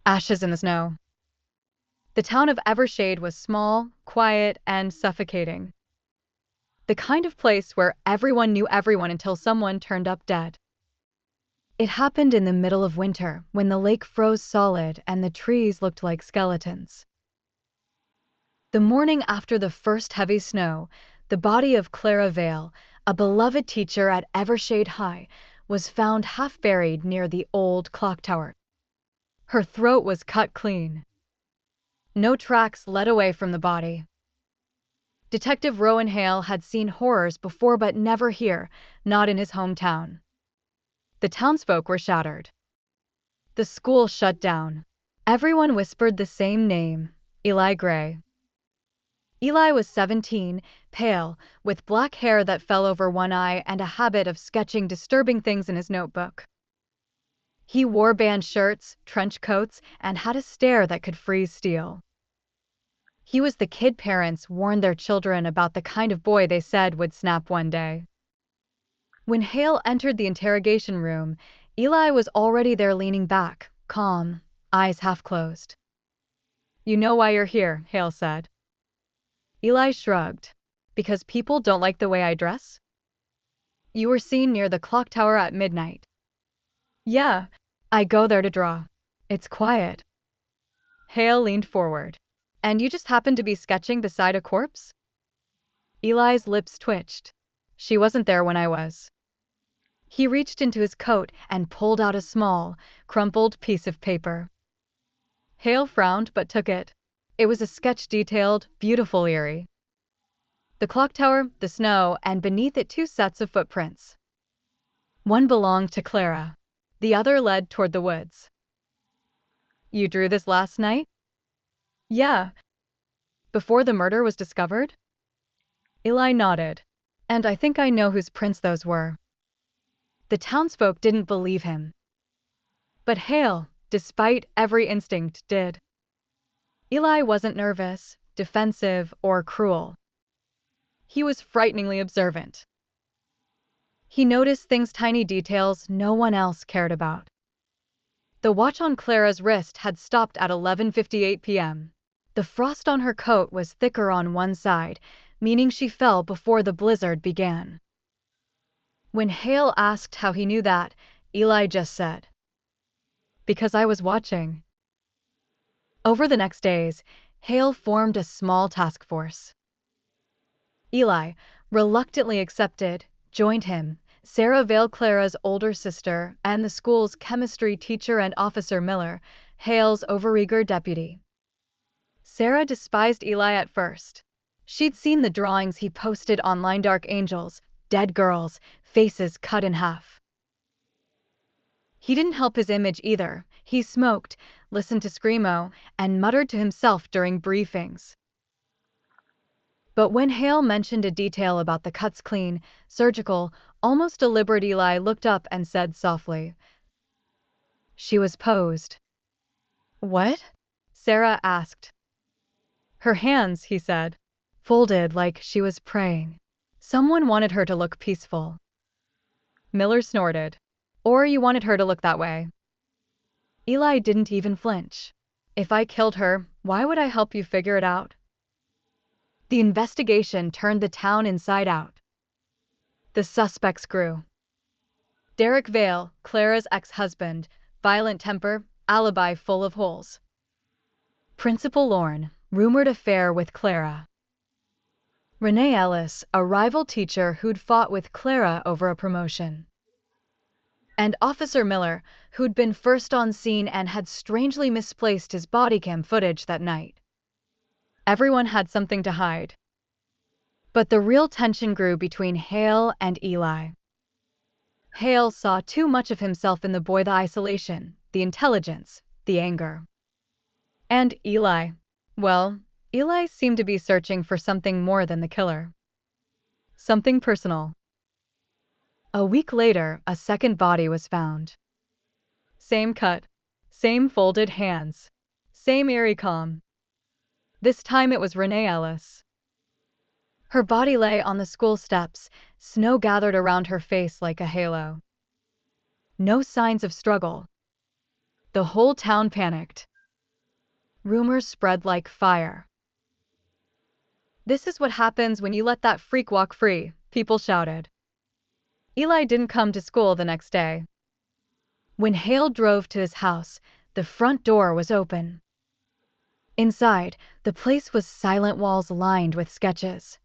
ashes in the snow. The town of Evershade was small, quiet, and suffocating. The kind of place where everyone knew everyone until someone turned up dead. It happened in the middle of winter, when the lake froze solid and the trees looked like skeletons. The morning after the first heavy snow, the body of Clara Vale, a beloved teacher at Evershade High, was found half buried near the old clock tower. Her throat was cut clean. No tracks led away from the body. Detective Rowan Hale had seen horrors before, but never here, not in his hometown. The townsfolk were shattered. The school shut down. Everyone whispered the same name, Eli Gray. Eli was 17, pale, with black hair that fell over one eye and a habit of sketching disturbing things in his notebook. He wore band shirts, trench coats, and had a stare that could freeze steel. He was the kid parents warned their children about, the kind of boy they said would snap one day. When Hale entered the interrogation room, Eli was already there, leaning back, calm, eyes half closed. "You know why you're here," Hale said. Eli shrugged. "Because people don't like the way I dress?" "You were seen near the clock tower at midnight." "Yeah, I go there to draw. It's quiet." Hale leaned forward. "And you just happened to be sketching beside a corpse?" Eli's lips twitched. "She wasn't there when I was." He reached into his coat and pulled out a small, crumpled piece of paper. Hale frowned but took it. It was a sketch, detailed, beautiful, eerie. The clock tower, the snow, and beneath it 2 sets of footprints. One belonged to Clara. The other led toward the woods. "You drew this last night?" "Yeah." "Before the murder was discovered?" Eli nodded. "And I think I know whose prints those were." The townsfolk didn't believe him. But Hale, despite every instinct, did. Eli wasn't nervous, defensive, or cruel. He was frighteningly observant. He noticed things, tiny details no one else cared about. The watch on Clara's wrist had stopped at 11:58 p.m. The frost on her coat was thicker on one side, meaning she fell before the blizzard began. When Hale asked how he knew that, Eli just said, "Because I was watching." Over the next days, Hale formed a small task force. Eli, reluctantly accepted, joined him, Sarah Vale, Clara's older sister, and the school's chemistry teacher, and Officer Miller, Hale's overeager deputy. Sarah despised Eli at first. She'd seen the drawings he posted online: dark angels, dead girls, faces cut in half. He didn't help his image either. He smoked, listened to screamo, and muttered to himself during briefings. But when Hale mentioned a detail about the cuts, clean, surgical, almost deliberate, Eli looked up and said softly, "She was posed." "What?" Sarah asked. "Her hands," he said, "folded like she was praying. Someone wanted her to look peaceful." Miller snorted. "Or you wanted her to look that way." Eli didn't even flinch. "If I killed her, why would I help you figure it out?" The investigation turned the town inside out. The suspects grew. Derek Vale, Clara's ex-husband, violent temper, alibi full of holes. Principal Lorne, rumored affair with Clara. Renee Ellis, a rival teacher who'd fought with Clara over a promotion. And Officer Miller, who'd been first on scene and had strangely misplaced his body cam footage that night. Everyone had something to hide. But the real tension grew between Hale and Eli. Hale saw too much of himself in the boy: the isolation, the intelligence, the anger. And Eli, well, Eli seemed to be searching for something more than the killer. Something personal. A week later, a second body was found. Same cut, same folded hands, same eerie calm. This time it was Renee Ellis. Her body lay on the school steps, snow gathered around her face like a halo. No signs of struggle. The whole town panicked. Rumors spread like fire. "This is what happens when you let that freak walk free," people shouted. Eli didn't come to school the next day. When Hale drove to his house, the front door was open. Inside, the place was silent, walls lined with sketches.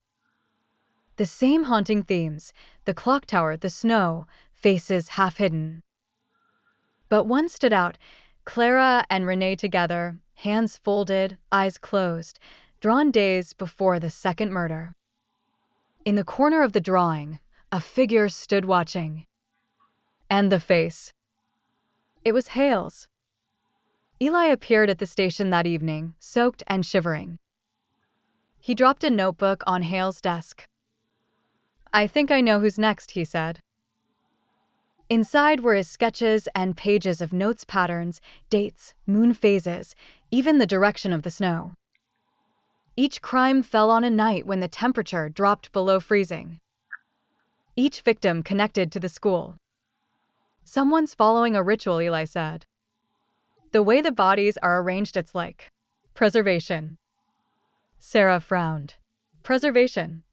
The same haunting themes: the clock tower, the snow, faces half hidden. But one stood out: Clara and Renee together, hands folded, eyes closed, drawn days before the second murder. In the corner of the drawing, a figure stood watching. And the face. It was Hale's. Eli appeared at the station that evening, soaked and shivering. He dropped a notebook on Hale's desk. "I think I know who's next," he said. Inside were his sketches and pages of notes, patterns, dates, moon phases, even the direction of the snow. Each crime fell on a night when the temperature dropped below freezing. Each victim connected to the school. "Someone's following a ritual," Eli said. "The way the bodies are arranged, it's like preservation." Sarah frowned. Preservation.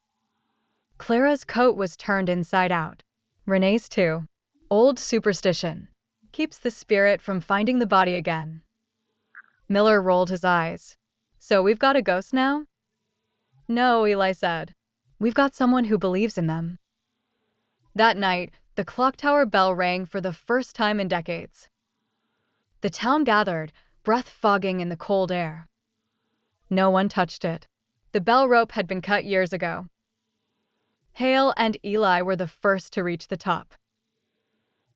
Clara's coat was turned inside out. Renee's too. Old superstition. Keeps the spirit from finding the body again. Miller rolled his eyes. "So we've got a ghost now?" "No," Eli said. "We've got someone who believes in them." That night, the clock tower bell rang for the first time in decades. The town gathered, breath fogging in the cold air. No one touched it. The bell rope had been cut years ago. Hale and Eli were the first to reach the top.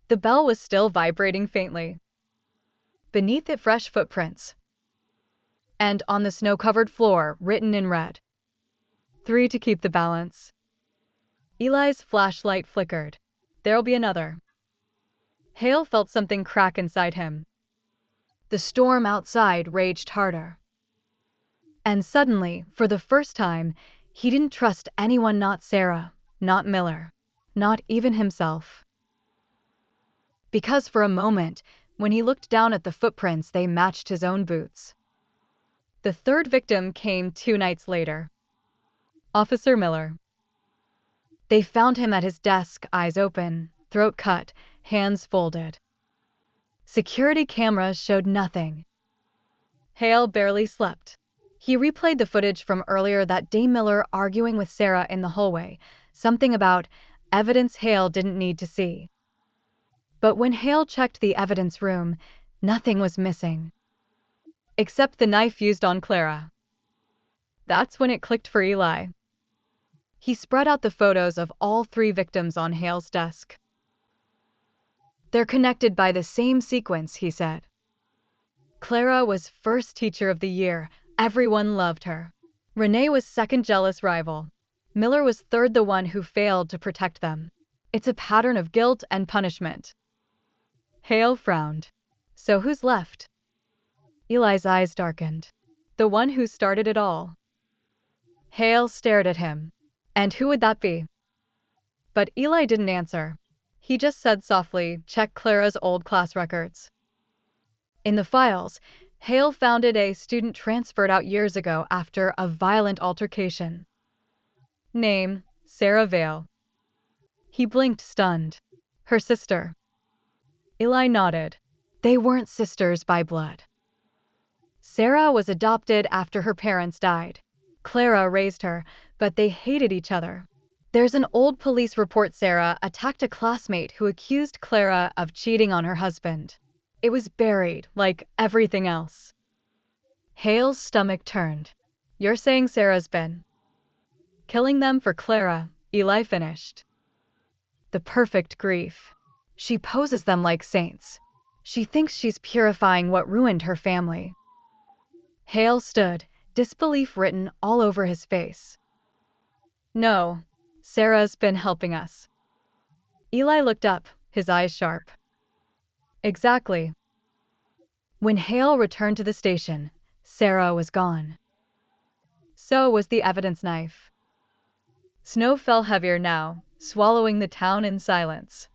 The bell was still vibrating faintly. Beneath it, fresh footprints. And on the snow-covered floor, written in red, 3 to keep the balance. Eli's flashlight flickered. "There'll be another." Hale felt something crack inside him. The storm outside raged harder. And suddenly, for the first time, he didn't trust anyone, not Sarah, not Miller, not even himself. Because for a moment, when he looked down at the footprints, they matched his own boots. The third victim came 2 nights later. Officer Miller. They found him at his desk, eyes open, throat cut, hands folded. Security cameras showed nothing. Hale barely slept. He replayed the footage from earlier that day, Miller arguing with Sarah in the hallway, something about evidence Hale didn't need to see. But when Hale checked the evidence room, nothing was missing. Except the knife used on Clara. That's when it clicked for Eli. He spread out the photos of all 3 victims on Hale's desk. "They're connected by the same sequence," he said. Clara was first teacher of the year. Everyone loved her. Renee was second, jealous rival. Miller was third, the one who failed to protect them. It's a pattern of guilt and punishment. Hale frowned. "So who's left?" Eli's eyes darkened. "The one who started it all." Hale stared at him. "And who would that be?" But Eli didn't answer. He just said softly, "Check Clara's old class records." In the files, Hale found a student transferred out years ago after a violent altercation. Name: Sarah Vale. He blinked, stunned. "Her sister." Eli nodded. They weren't sisters by blood. Sarah was adopted after her parents died. Clara raised her, but they hated each other. There's an old police report: Sarah attacked a classmate who accused Clara of cheating on her husband. It was buried, like everything else. Hale's stomach turned. "You're saying Sarah's been killing them for Clara?" Eli finished. "The perfect grief. She poses them like saints. She thinks she's purifying what ruined her family." Hale stood, disbelief written all over his face. "No, Sarah's been helping us." Eli looked up, his eyes sharp. "Exactly." When Hale returned to the station, Sarah was gone. So was the evidence knife. Snow fell heavier now, swallowing the town in silence.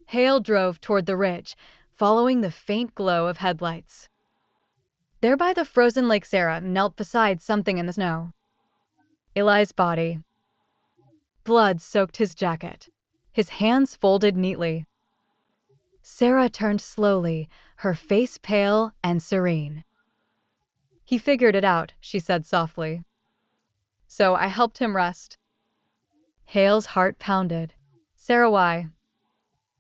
Hale drove toward the ridge, following the faint glow of headlights. There by the frozen lake, Sarah knelt beside something in the snow. Eli's body. Blood soaked his jacket. His hands folded neatly. Sarah turned slowly, her face pale and serene. He figured it out, she said softly. So I helped him rest. Hale's heart pounded. Sarah, why?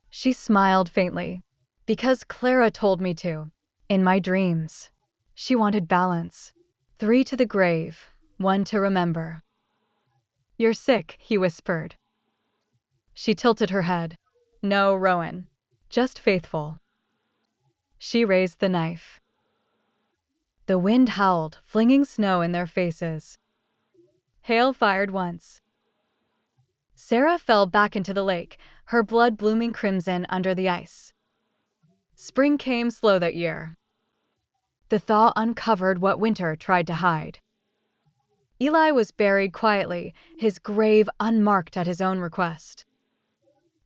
She smiled faintly. Because Clara told me to. In my dreams. She wanted balance. 3 to the grave, 1 to remember. You're sick, he whispered. She tilted her head. No, Rowan. Just faithful. She raised the knife. The wind howled, flinging snow in their faces. Hale fired once. Sarah fell back into the lake, her blood blooming crimson under the ice. Spring came slow that year. The thaw uncovered what winter tried to hide. Eli was buried quietly, his grave unmarked at his own request.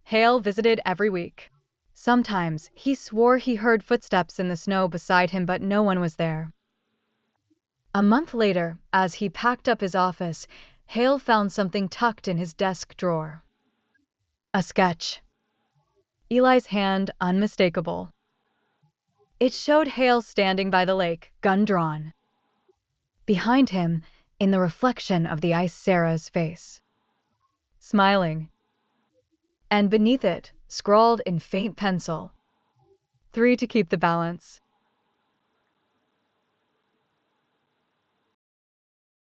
Hale visited every week. Sometimes he swore he heard footsteps in the snow beside him, but no one was there. A month later, as he packed up his office, Hale found something tucked in his desk drawer. A sketch. Eli's hand unmistakable. It showed Hale standing by the lake, gun drawn. Behind him, in the reflection of the ice, Sarah's face. Smiling. And beneath it, scrawled in faint pencil, 3 to keep the balance.